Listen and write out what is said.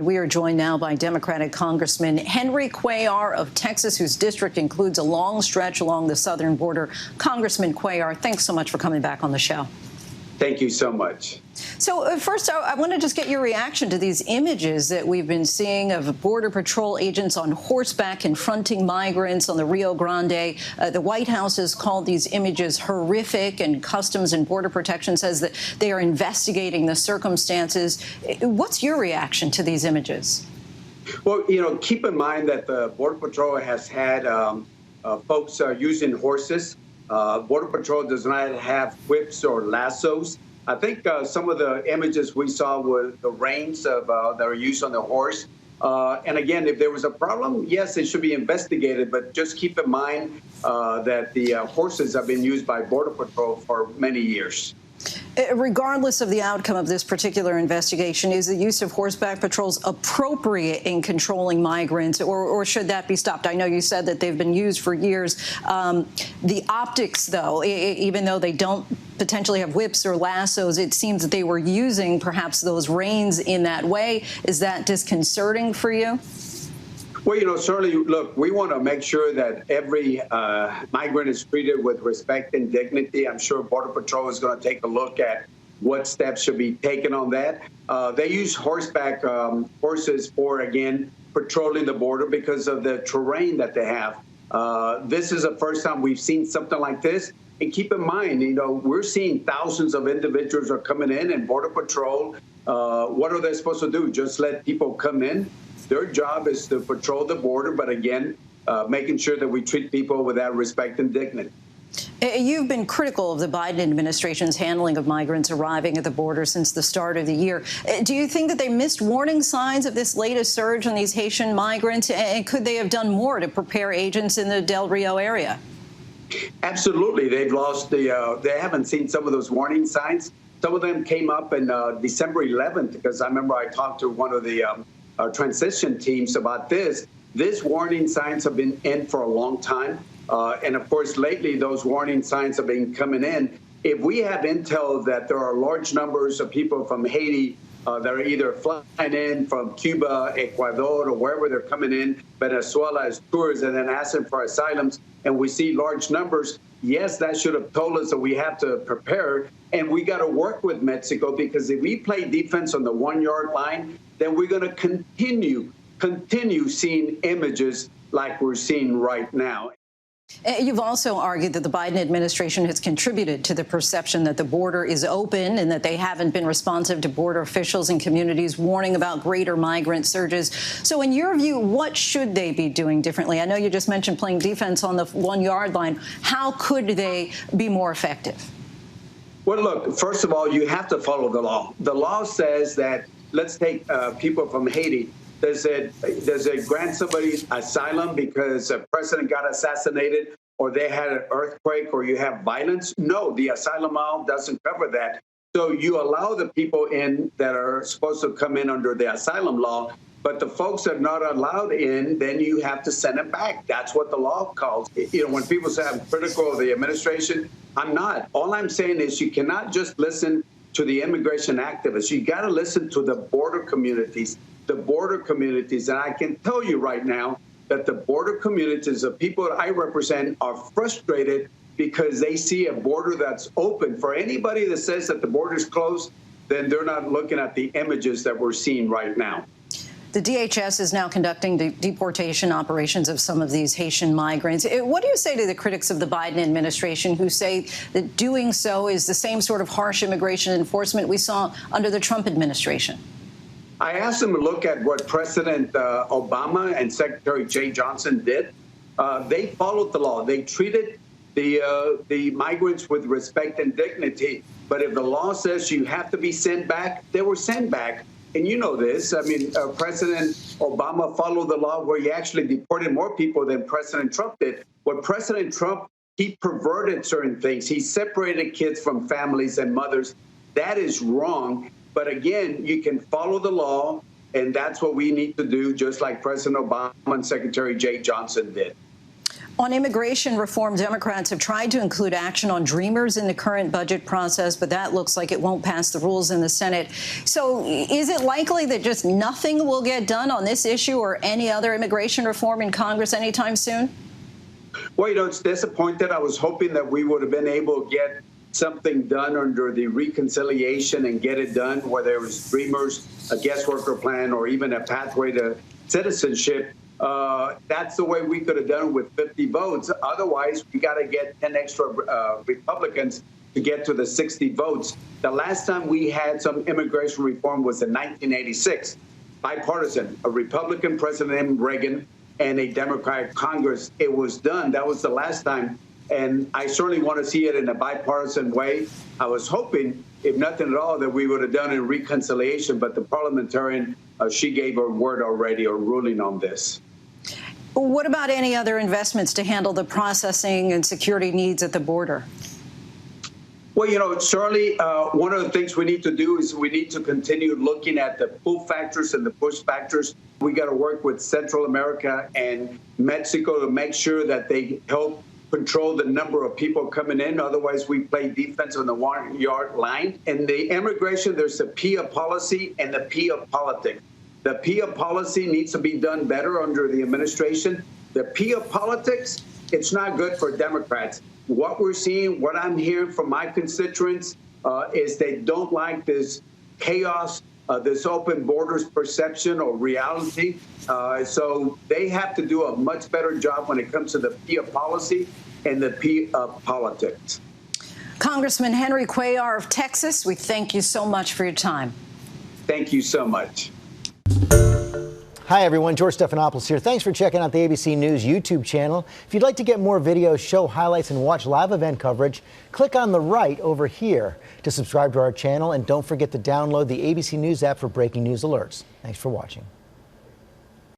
We are joined now by Democratic Congressman Henry Cuellar of Texas, whose district includes a long stretch along the southern border. Congressman Cuellar, thanks so much for coming back on the show. Thank you so much. So first, I want to just get your reaction to these images that we've been seeing of Border Patrol agents on horseback confronting migrants on the Rio Grande. The White House has called these images horrific, and Customs and Border Protection says that they are investigating the circumstances. What's your reaction to these images? Well, keep in mind that the Border Patrol has had folks using horses. Border Patrol does not have whips or lassos. I think some of the images we saw were the reins that are used on the horse. And again, if there was a problem, yes, it should be investigated. But just keep in mind that the horses have been used by Border Patrol for many years. Regardless of the outcome of this particular investigation, is the use of horseback patrols appropriate in controlling migrants, or should that be stopped? I know you said that they've been used for years. The optics, though, even though they don't potentially have whips or lassos, it seems that they were using perhaps those reins in that way. Is that disconcerting for you? Well, certainly, look, we want to make sure that every migrant is treated with respect and dignity. I'm sure Border Patrol is going to take a look at what steps should be taken on that. They use horseback horses for, again, patrolling the border because of the terrain that they have. This is the first time we've seen something like this. And keep in mind, we're seeing thousands of individuals are coming in, and Border Patrol, what are they supposed to do? Just let people come in? Their job is to patrol the border, but again, making sure that we treat people with that respect and dignity. You've been critical of the Biden administration's handling of migrants arriving at the border since the start of the year. Do you think that they missed warning signs of this latest surge on these Haitian migrants? And could they have done more to prepare agents in the Del Rio area? Absolutely. They've lost they haven't seen some of those warning signs. Some of them came up in December 11th, because I remember I talked to one of the transition teams about this. These warning signs have been in for a long time. And of course, lately, those warning signs have been coming in. If we have intel that there are large numbers of people from Haiti that are either flying in from Cuba, Ecuador, or wherever they're coming in, Venezuela, as tourists, and then asking for asylums, and we see large numbers, yes, that should have told us that we have to prepare. And we got to work with Mexico, because if we play defense on the 1 yard line, then we're going to continue seeing images like we're seeing right now. You've also argued that the Biden administration has contributed to the perception that the border is open and that they haven't been responsive to border officials and communities warning about greater migrant surges. So in your view, what should they be doing differently? I know you just mentioned playing defense on the 1 yard line. How could they be more effective? Well, look, first of all, you have to follow the law. The law says that, let's take people from Haiti. Does it grant somebody asylum because a president got assassinated, or they had an earthquake, or you have violence? No, the asylum law doesn't cover that. So you allow the people in that are supposed to come in under the asylum law, but the folks that are not allowed in, then you have to send them back. That's what the law calls. When people say I'm critical of the administration, I'm not. All I'm saying is you cannot just listen to the immigration activists. You got to listen to the border communities. And I can tell you right now that the border communities, the people that I represent, are frustrated because they see a border that's open. For anybody that says that the border is closed, then they're not looking at the images that we're seeing right now. The DHS is now conducting the deportation operations of some of these Haitian migrants. What do you say to the critics of the Biden administration who say that doing so is the same sort of harsh immigration enforcement we saw under the Trump administration? I asked them to look at what President Obama and Secretary Jay Johnson did. They followed the law. They treated the migrants with respect and dignity. But if the law says you have to be sent back, they were sent back. And you know this. I mean, President Obama followed the law where he actually deported more people than President Trump did. What President Trump, he perverted certain things. He separated kids from families and mothers. That is wrong. But again, you can follow the law, and that's what we need to do, just like President Obama and Secretary Jay Johnson did. On immigration reform, Democrats have tried to include action on Dreamers in the current budget process, but that looks like it won't pass the rules in the Senate. So is it likely that just nothing will get done on this issue or any other immigration reform in Congress anytime soon? Well, it's disappointed. I was hoping that we would have been able to get something done under the reconciliation and get it done, whether it was Dreamers, a guest worker plan, or even a pathway to citizenship. That's the way we could have done it with 50 votes. Otherwise, we got to get 10 extra Republicans to get to the 60 votes. The last time we had some immigration reform was in 1986, bipartisan, a Republican president, Reagan, and a Democratic Congress. It was done. That was the last time. And I certainly want to see it in a bipartisan way. I was hoping, if nothing at all, that we would have done it in reconciliation. But the parliamentarian, she gave her word already, or ruling on this. What about any other investments to handle the processing and security needs at the border? Well, certainly one of the things we need to do is we need to continue looking at the pull factors and the push factors. We got to work with Central America and Mexico to make sure that they help control the number of people coming in. Otherwise, we play defense on the 1-yard line. In the immigration, there's the P of policy and the P of politics. The P of policy needs to be done better under the administration. The P of politics, it's not good for Democrats. What we're seeing, what I'm hearing from my constituents is they don't like this chaos, this open borders perception or reality. So they have to do a much better job when it comes to the P of policy and the P of politics. Congressman Henry Cuellar of Texas, we thank you so much for your time. Thank you so much. Hi, everyone. George Stephanopoulos here. Thanks for checking out the ABC News YouTube channel. If you'd like to get more videos, show highlights, and watch live event coverage, click on the right over here to subscribe to our channel. And don't forget to download the ABC News app for breaking news alerts. Thanks for watching.